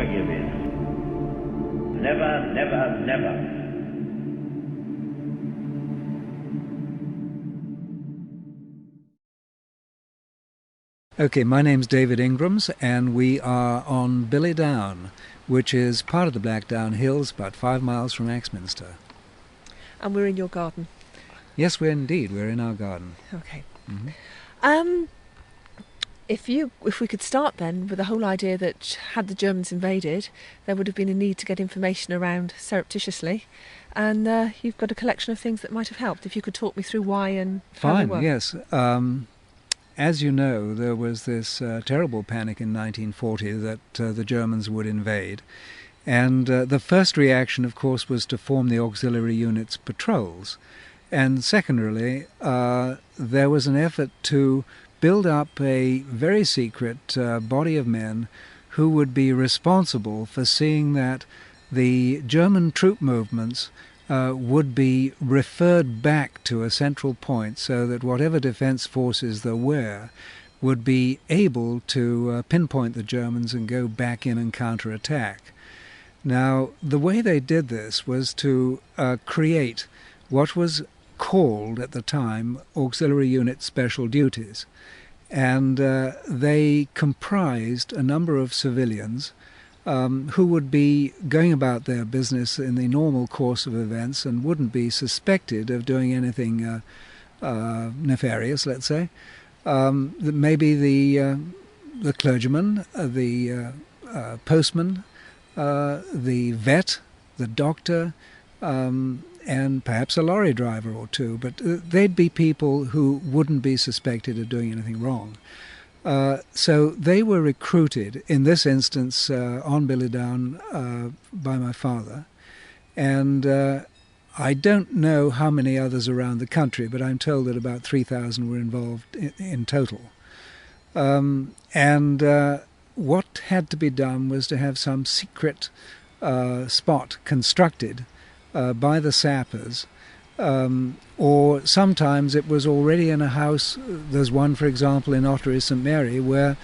never give in. Never, never, never. Okay, my name's David Ingrams, and we are on Bewley Down, which is part of the Blackdown Hills, about 5 miles from Axminster. And we're in your garden. Yes, we're in our garden. Okay. Mm-hmm. If we could start then with the whole idea that had the Germans invaded, there would have been a need to get information around surreptitiously, and you've got a collection of things that might have helped. If you could talk me through why and how they work. Yes. As you know, there was this terrible panic in 1940 that the Germans would invade. And the first reaction, of course, was to form the auxiliary units patrols. And secondarily, there was an effort to build up a very secret body of men who would be responsible for seeing that the German troop movements would be referred back to a central point, so that whatever defense forces there were would be able to pinpoint the Germans and go back in and counterattack. Now, the way they did this was to create what was called at the time Auxiliary Unit Special Duties, and they comprised a number of civilians who would be going about their business in the normal course of events and wouldn't be suspected of doing anything nefarious, let's say. Maybe the clergyman, the postman, the vet, the doctor, and perhaps a lorry driver or two, but they'd be people who wouldn't be suspected of doing anything wrong. So they were recruited, in this instance on Bewley Down, by my father, and I don't know how many others around the country, but I'm told that about 3,000 were involved in total. And what had to be done was to have some secret spot constructed by the sappers, or sometimes it was already in a house. There's one, for example, in Ottery St Mary, where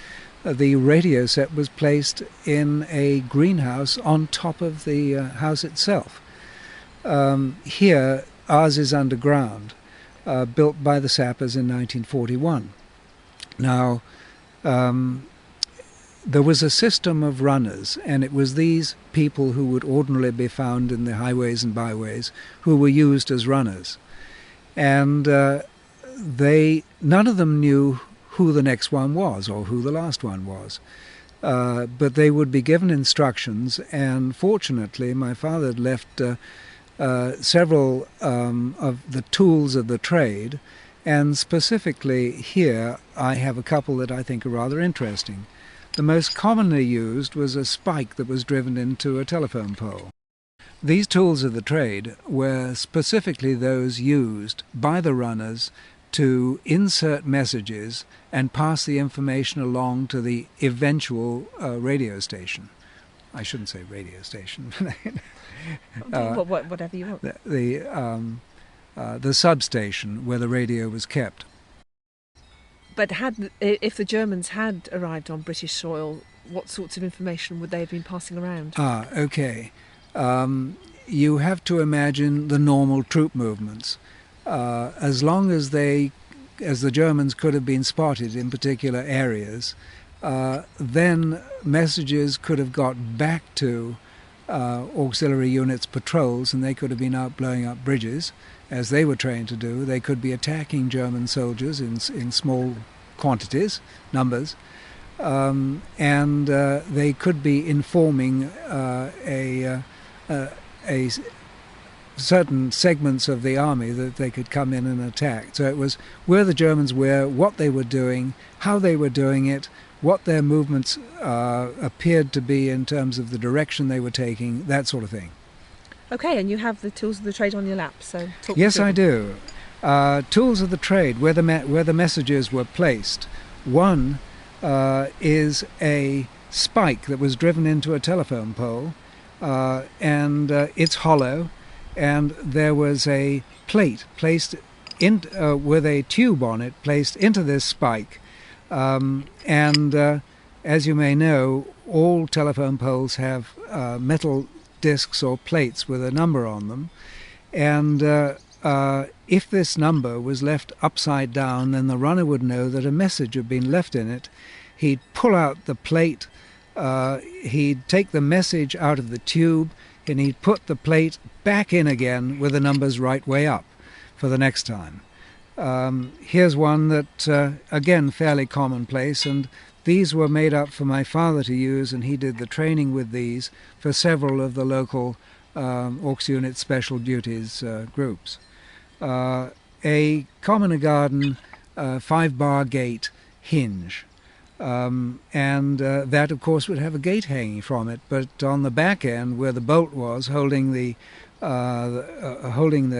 the radio set was placed in a greenhouse on top of the house itself. Here, ours is underground, built by the sappers in 1941. Now, there was a system of runners, and it was these people who would ordinarily be found in the highways and byways who were used as runners. And none of them knew who the next one was or who the last one was. But they would be given instructions, and fortunately my father had left several of the tools of the trade, and specifically here I have a couple that I think are rather interesting. The most commonly used was a spike that was driven into a telephone pole. These tools of the trade were specifically those used by the runners to insert messages and pass the information along to the eventual radio station. I shouldn't say radio station. Whatever you want. The substation where the radio was kept. But if the Germans had arrived on British soil, what sorts of information would they have been passing around? Okay. You have to imagine the normal troop movements. As long as the Germans could have been spotted in particular areas, then messages could have got back to auxiliary units patrols, and they could have been out blowing up bridges, as they were trained to do. They could be attacking German soldiers in small quantities, numbers, and they could be informing certain segments of the army that they could come in and attack. So it was where the Germans were, what they were doing, how they were doing it, what their movements appeared to be in terms of the direction they were taking, that sort of thing. Okay, and you have the tools of the trade on your lap, so talk Yes, me through I do. Tools of the trade, where the messages were placed. One is a spike that was driven into a telephone pole, and it's hollow, and there was a plate placed in with a tube on it placed into this spike, and as you may know, all telephone poles have metal discs or plates with a number on them, and if this number was left upside down, then the runner would know that a message had been left in it. He'd pull out the plate, he'd take the message out of the tube, and he'd put the plate back in again with the numbers right way up for the next time. Here's one that, again, fairly commonplace, and these were made up for my father to use, and he did the training with these for several of the local Aux Unit Special Duties groups. A commoner garden 5-bar gate hinge, and that of course would have a gate hanging from it, but on the back end where the bolt was holding the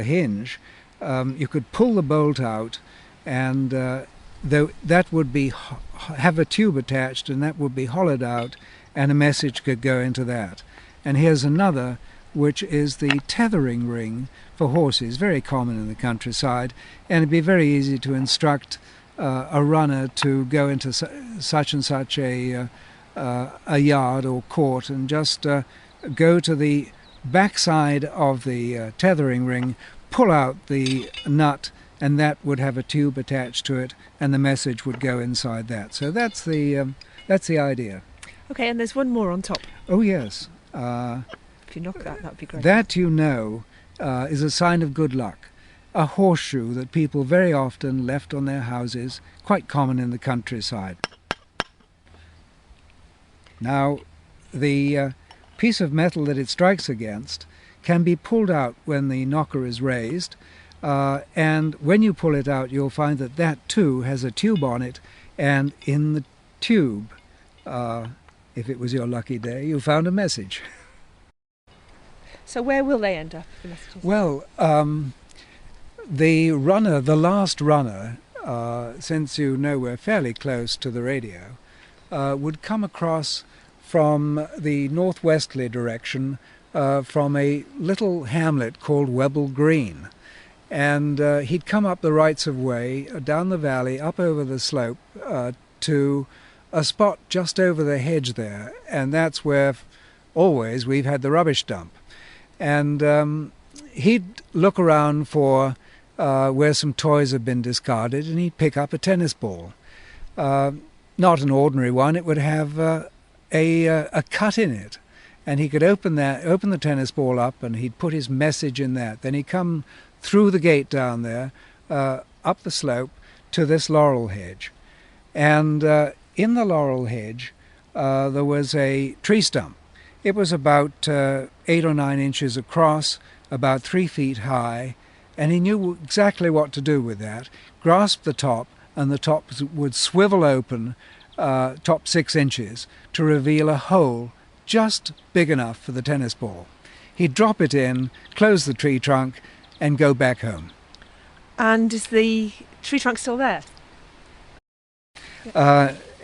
hinge, you could pull the bolt out, and that would be have a tube attached, and that would be hollowed out, and a message could go into that. And here's another, which is the tethering ring for horses, very common in the countryside, and it'd be very easy to instruct a runner to go into such and such a yard or court and just go to the backside of the tethering ring, pull out the nut, and that would have a tube attached to it, and the message would go inside that. So that's the idea. Okay, and there's one more on top. Oh yes. If you knock that would be great. That, you know, is a sign of good luck. A horseshoe that people very often left on their houses, quite common in the countryside. Now, the piece of metal that it strikes against can be pulled out when the knocker is raised, and when you pull it out, you'll find that that too has a tube on it, and in the tube, if it was your lucky day, you found a message. So where will they end up, the messages? Well, the last runner, since you know we're fairly close to the radio, would come across from the northwesterly direction from a little hamlet called Webble Green. And he'd come up the rights of way, down the valley, up over the slope to a spot just over the hedge there, and that's where always we've had the rubbish dump. And he'd look around for where some toys had been discarded, and he'd pick up a tennis ball. Not an ordinary one, it would have a cut in it. And he could open the tennis ball up, and he'd put his message in that. Then he'd come through the gate down there, up the slope, to this laurel hedge. And in the laurel hedge there was a tree stump. It was about 8 or 9 inches across, about 3 feet high, and he knew exactly what to do with that. Grasped the top, and the top would swivel open, top 6 inches, to reveal a hole just big enough for the tennis ball. He'd drop it in, close the tree trunk, and go back home. And is the tree trunk still there?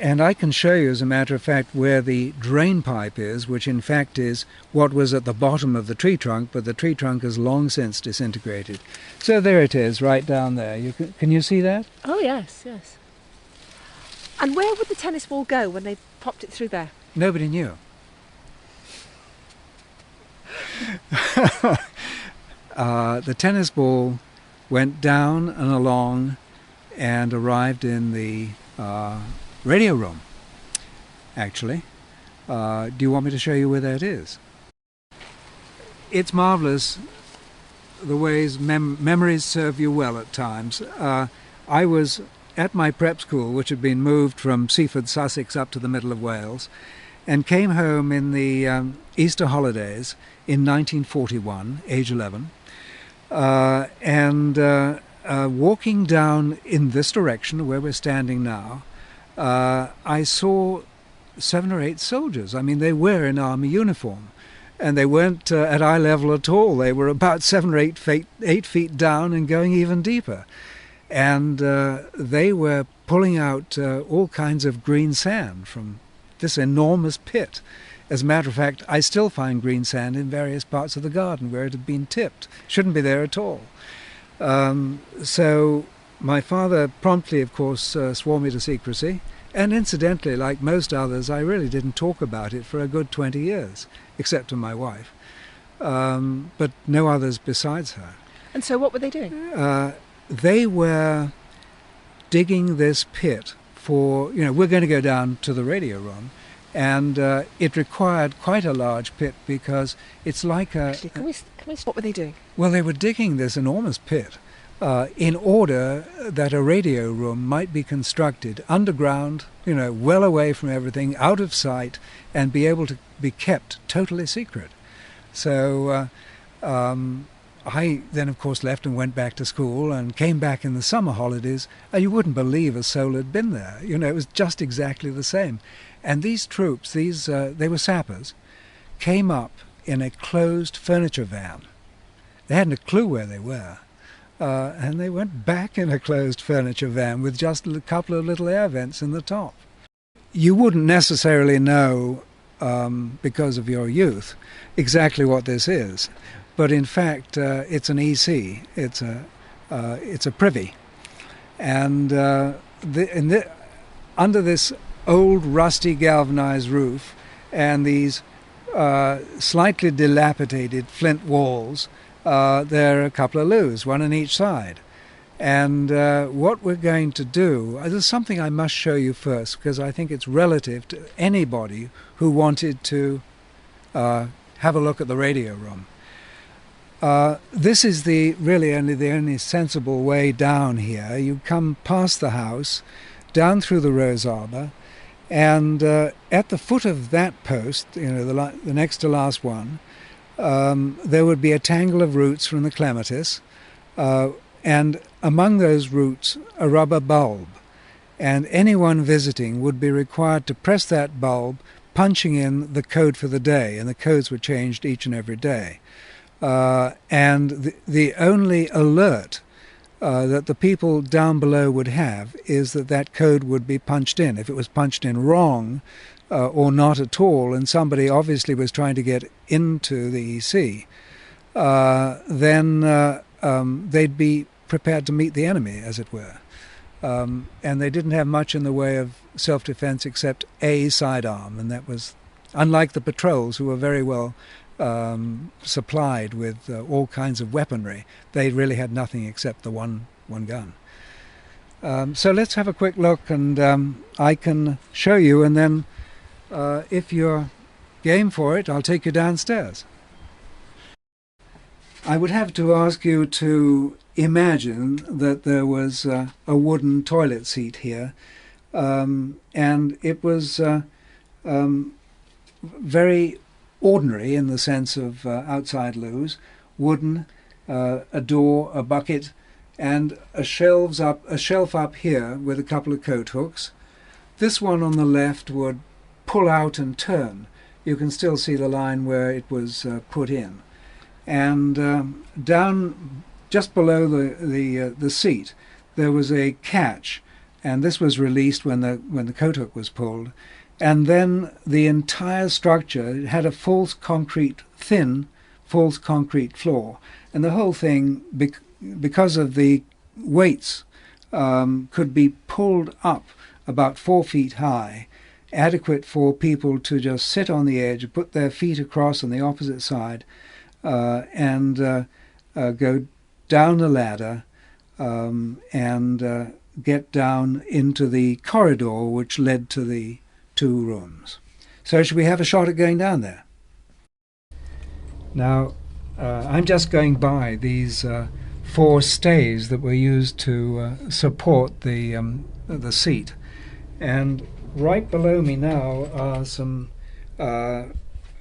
And I can show you, as a matter of fact, where the drain pipe is, which in fact is what was at the bottom of the tree trunk, but the tree trunk has long since disintegrated. So there it is, right down there. Can you see that? Oh yes, yes. And where would the tennis ball go when they popped it through there? Nobody knew. The tennis ball went down and along and arrived in the radio room, actually. Do you want me to show you where that is? It's marvellous the ways memories serve you well at times. I was at my prep school, which had been moved from Seaford, Sussex, up to the middle of Wales, and came home in the Easter holidays in 1941, age 11, and walking down in this direction where we're standing now, I saw 7 or 8 soldiers. I mean, they were in army uniform, and they weren't at eye level at all. They were about 7 or 8 feet down and going even deeper. And they were pulling out all kinds of green sand from this enormous pit. As a matter of fact, I still find green sand in various parts of the garden where it had been tipped. Shouldn't be there at all. So my father promptly, of course, swore me to secrecy, And incidentally, like most others, I really didn't talk about it for a good 20 years, except to my wife, but no others besides her. And so what were they doing? They were digging this pit for, we're going to go down to the radio room, and it required quite a large pit because it's like a... Actually, can we what were they doing? Well, they were digging this enormous pit in order that a radio room might be constructed underground, well away from everything, out of sight, and be able to be kept totally secret. So I then, of course, left and went back to school and came back in the summer holidays, and you wouldn't believe a soul had been there. It was just exactly the same. And these troops, they were sappers, came up in a closed furniture van. They hadn't a clue where they were. And they went back in a closed furniture van with just a couple of little air vents in the top. You wouldn't necessarily know, because of your youth, exactly what this is. But in fact, it's an EC. It's a privy. And under this old rusty galvanized roof and these slightly dilapidated flint walls, there are a couple of loos, one on each side. And what we're going to do, there's something I must show you first, because I think it's relative to anybody who wanted to have a look at the radio room. This is really the only sensible way down here. You come past the house, down through the rose arbor, and at the foot of that post, the next to last one, there would be a tangle of roots from the clematis, and among those roots a rubber bulb. And anyone visiting would be required to press that bulb, punching in the code for the day, and the codes were changed each and every day. And the only alert that the people down below would have is that code would be punched in. If it was punched in wrong or not at all, and somebody obviously was trying to get into the EC, then they'd be prepared to meet the enemy, as it were. And they didn't have much in the way of self-defense except a sidearm, and that was, unlike the patrols, who were very well supplied with all kinds of weaponry. They really had nothing except the one gun. So let's have a quick look, and I can show you, and then if you're game for it, I'll take you downstairs. I would have to ask you to imagine that there was a wooden toilet seat here, and it was very ordinary in the sense of outside loos, wooden, a door, a bucket, and a shelf up here with a couple of coat hooks. This one on the left would pull out and turn. You can still see the line where it was put in. And down just below the seat there was a catch, and this was released when the coat hook was pulled. And then the entire structure had a thin false concrete floor, and the whole thing, because of the weights, could be pulled up about 4 feet high, adequate for people to just sit on the edge, put their feet across on the opposite side, and go down the ladder and get down into the corridor which led to the 2 rooms. So should we have a shot at going down there? Now, I'm just going by these 4 stays that were used to support the seat, and right below me now are some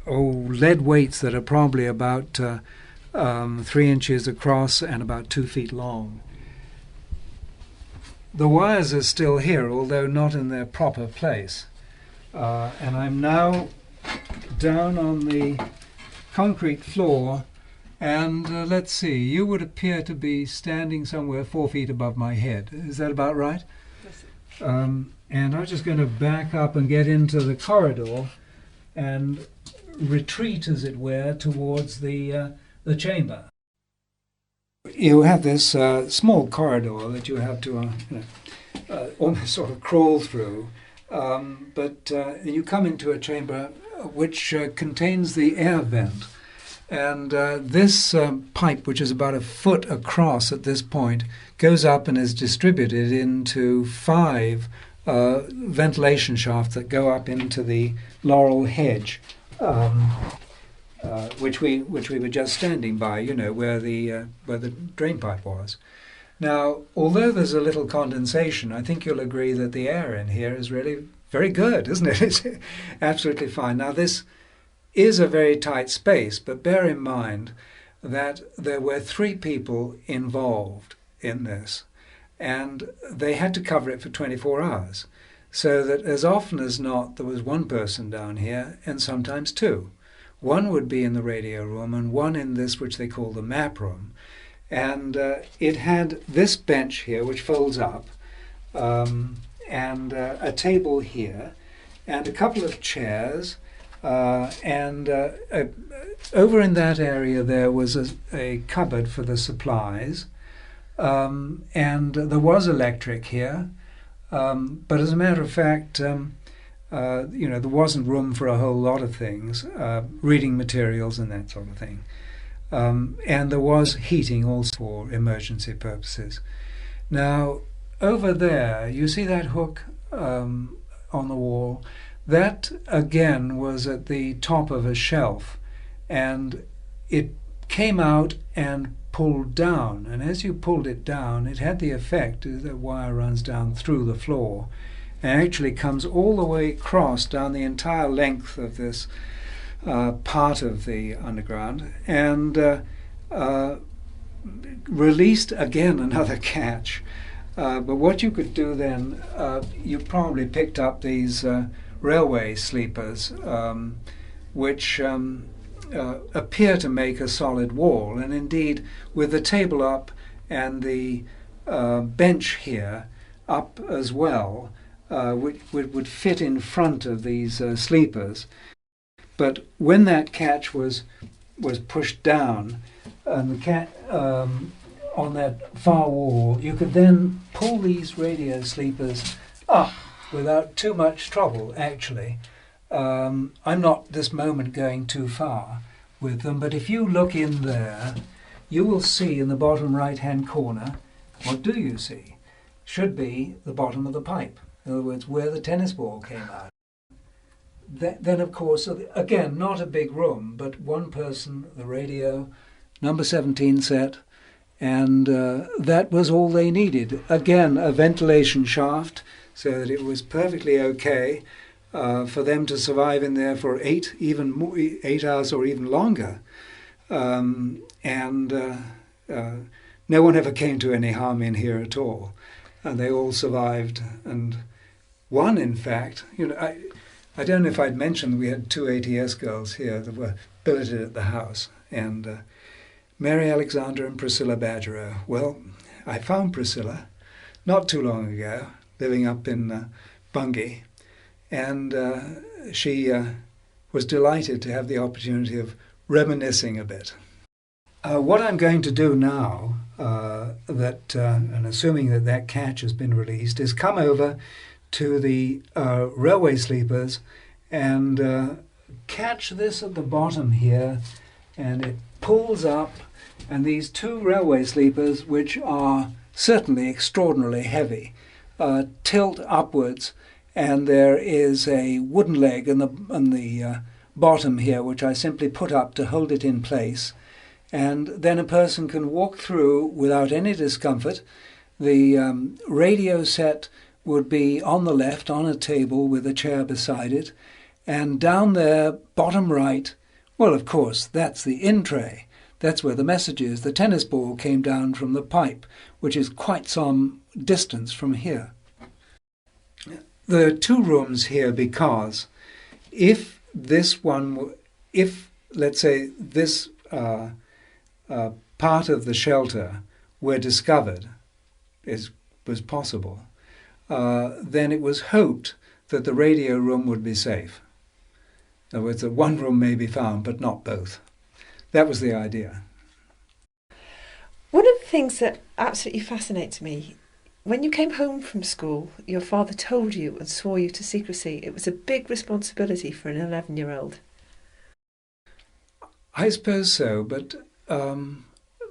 lead weights that are probably about 3 inches across and about 2 feet long. The wires are still here, although not in their proper place. And I'm now down on the concrete floor, and let's see, you would appear to be standing somewhere 4 feet above my head. Is that about right? Yes. And I'm just going to back up and get into the corridor and retreat, as it were, towards the chamber. You have this small corridor that you have to almost sort of crawl through. But you come into a chamber which contains the air vent. And this pipe, which is about a foot across at this point, goes up and is distributed into 5 ventilation shafts that go up into the laurel hedge, which we were just standing by, you know, where the drain pipe was. Now, although there's a little condensation, I think you'll agree that the air in here is really very good, isn't it? It's absolutely fine. Now, this is a very tight space, but bear in mind that there were 3 people involved in this, and they had to cover it for 24 hours, so that as often as not there was 1 person down here, and sometimes 2. 1 would be in the radio room and 1 in this which they call the map room, and it had this bench here which folds up, and a table here, and a couple of chairs. And over in that area there was a cupboard for the supplies, and there was electric here, but as a matter of fact, you know, there wasn't room for a whole lot of things, reading materials and that sort of thing. And there was heating also for emergency purposes. Now, over there, you see that hook on the wall? That, again, was at the top of a shelf, and it came out and pulled down. And as you pulled it down, it had the effect that the wire runs down through the floor and actually comes all the way across down the entire length of this part of the underground, and released, again, another catch. But what you could do then, you probably picked up these railway sleepers, which appear to make a solid wall, and indeed with the table up and the bench here up as well, which would fit in front of these sleepers. But when that catch was pushed down, and the cat on that far wall, you could then pull these radio sleepers up without too much trouble, actually. I'm not this moment going too far with them, but if you look in there, you will see in the bottom right-hand corner, what do you see? Should be the bottom of the pipe. In other words, where the tennis ball came out. Then, of course, again, not a big room, but 1 person, the radio, number 17 set, and that was all they needed. Again, a ventilation shaft, so that it was perfectly okay for them to survive in there for 8 hours or even longer. No one ever came to any harm in here at all. And they all survived. And 1, in fact, you know, I don't know if I'd mentioned we had 2 ATS girls here that were billeted at the house. And Mary Alexander and Priscilla Badgerow. Well, I found Priscilla not too long ago, living up in Bungay, and she was delighted to have the opportunity of reminiscing a bit. What I'm going to do now, and assuming that catch has been released, is come over to the railway sleepers and catch this at the bottom here, and it pulls up, and these 2 railway sleepers, which are certainly extraordinarily heavy, tilt upwards, and there is a wooden leg on the bottom here, which I simply put up to hold it in place, and then a person can walk through without any discomfort. The radio set would be on the left on a table with a chair beside it, and down there, bottom right, well, of course, that's the in tray. That's where the message is. The tennis ball came down from the pipe, which is quite some distance from here. There are 2 rooms here because if let's say this part of the shelter were discovered, was possible, then it was hoped that the radio room would be safe. In other words, that 1 room may be found, but not both. That was the idea. One of the things that absolutely fascinates me When you came home from school, your father told you and swore you to secrecy. It was a big responsibility for an 11-year-old. I suppose so, but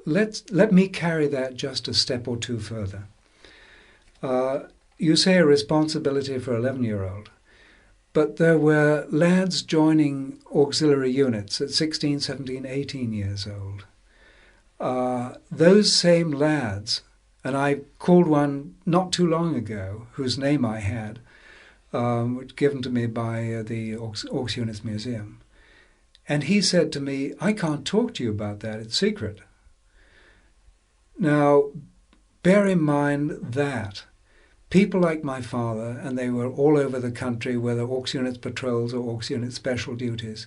let me carry that just a step or two further. You say a responsibility for 11-year-old, but there were lads joining auxiliary units at 16, 17, 18 years old. Those same lads, and I called one not too long ago, whose name I had, given to me by the Aux Units Museum. And he said to me, I can't talk to you about that, it's secret. Now, bear in mind that people like my father, and they were all over the country, whether Aux Units patrols or Aux Units special duties,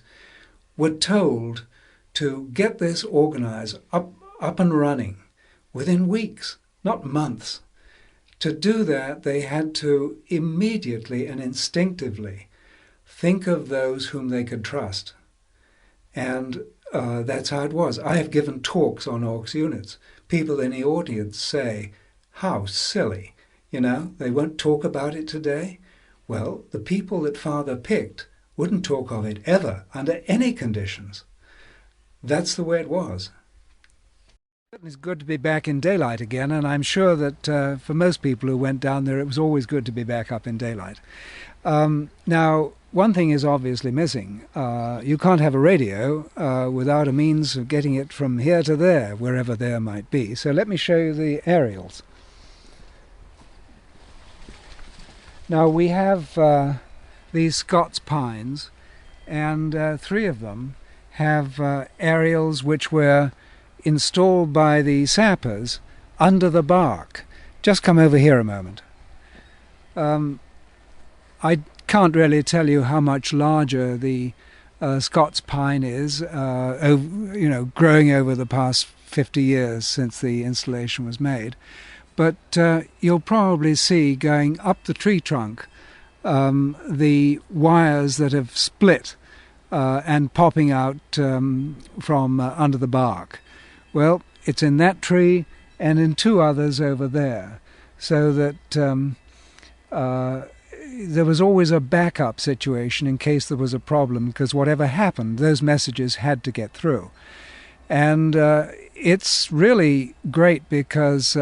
were told to get this organised, up and running within weeks, not months. To do that, they had to immediately and instinctively think of those whom they could trust. And that's how it was. I have given talks on Aux Units. People in the audience say, how silly, they won't talk about it today. Well, the people that Father picked wouldn't talk of it ever, under any conditions. That's the way it was. It's good to be back in daylight again, and I'm sure that for most people who went down there, it was always good to be back up in daylight. Now, one thing is obviously missing. You can't have a radio without a means of getting it from here to there, wherever there might be. So let me show you the aerials. Now, we have these Scots pines, and 3 of them have aerials which were installed by the sappers under the bark. Just come over here a moment. I can't really tell you how much larger the Scots pine is, growing over the past 50 years since the installation was made. But you'll probably see going up the tree trunk the wires that have split and popping out from under the bark. Well, it's in that tree and in 2 others over there, so that there was always a backup situation in case there was a problem, because whatever happened, those messages had to get through. And it's really great because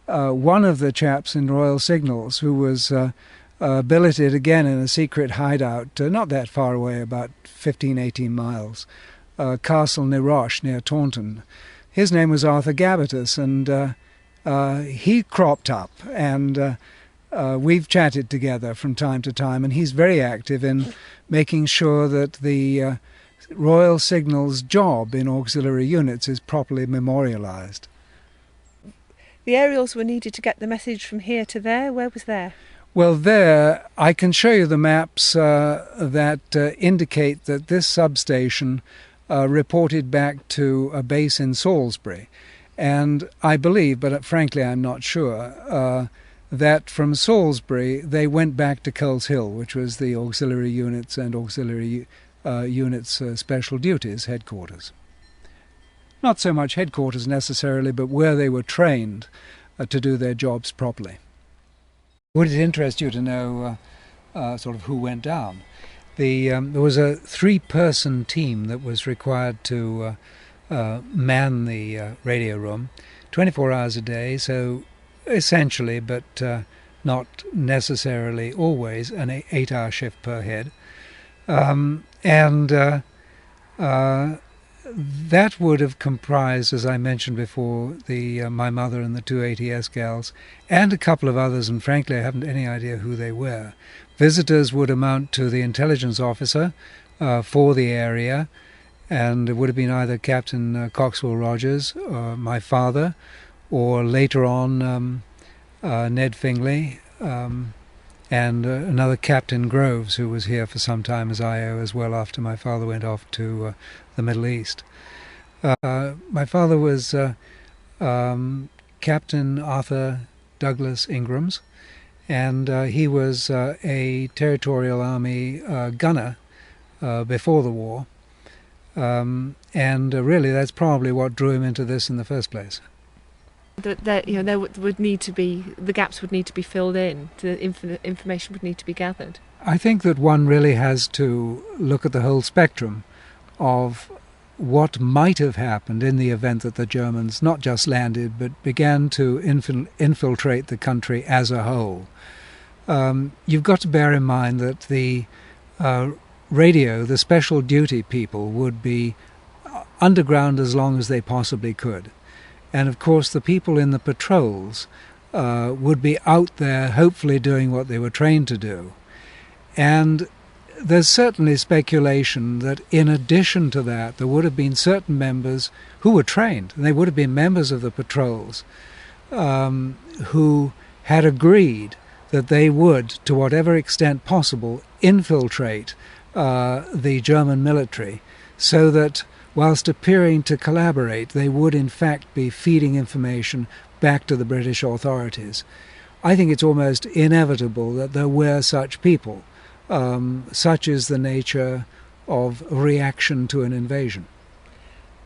one of the chaps in Royal Signals, who was billeted again in a secret hideout not that far away, about 15, 18 miles, Castle Niroche near Taunton, his name was Arthur Gabbitas, and he cropped up, and we've chatted together from time to time, and he's very active in making sure that the Royal Signal's job in auxiliary units is properly memorialised. The aerials were needed to get the message from here to there. Where was there? Well, there, I can show you the maps that indicate that this substation reported back to a base in Salisbury. And I believe, but frankly I'm not sure, that from Salisbury they went back to Culls Hill, which was the auxiliary units and auxiliary units special duties headquarters. Not so much headquarters necessarily, but where they were trained to do their jobs properly. Would it interest you to know sort of who went down? There was a 3-person team that was required to man the radio room 24 hours a day, so essentially, but not necessarily always, an 8-hour shift per head. That would have comprised, as I mentioned before, my mother and the 2 ATS gals, and a couple of others, and frankly I haven't any idea who they were. Visitors would amount to the intelligence officer for the area, and it would have been either Captain Coxwell Rogers, my father, or later on Ned Fingley, and another Captain Groves, who was here for some time as IO as well after my father went off to the Middle East. My father was Captain Arthur Douglas Ingrams, and he was a Territorial Army gunner before the war, and really that's probably what drew him into this in the first place. There would need to be, the gaps would need to be filled in, the information would need to be gathered. I think that one really has to look at the whole spectrum of what might have happened in the event that the Germans not just landed but began to infiltrate the country as a whole. You've got to bear in mind that the radio, the special duty people, would be underground as long as they possibly could. And of course the people in the patrols would be out there hopefully doing what they were trained to do. And there's certainly speculation that in addition to that there would have been certain members who were trained, and they would have been members of the patrols, who had agreed that they would, to whatever extent possible, infiltrate the German military, so that whilst appearing to collaborate, they would in fact be feeding information back to the British authorities. I think it's almost inevitable that there were such people. Such is the nature of reaction to an invasion.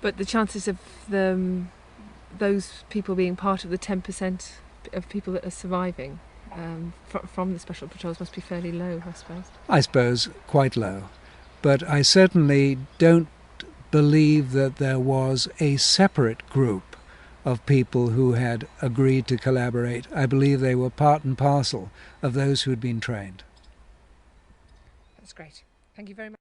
But the chances of those people being part of the 10% of people that are surviving from the special patrols must be fairly low, I suppose. I suppose quite low. But I certainly don't believe that there was a separate group of people who had agreed to collaborate. I believe they were part and parcel of those who had been trained. That's great. Thank you very much.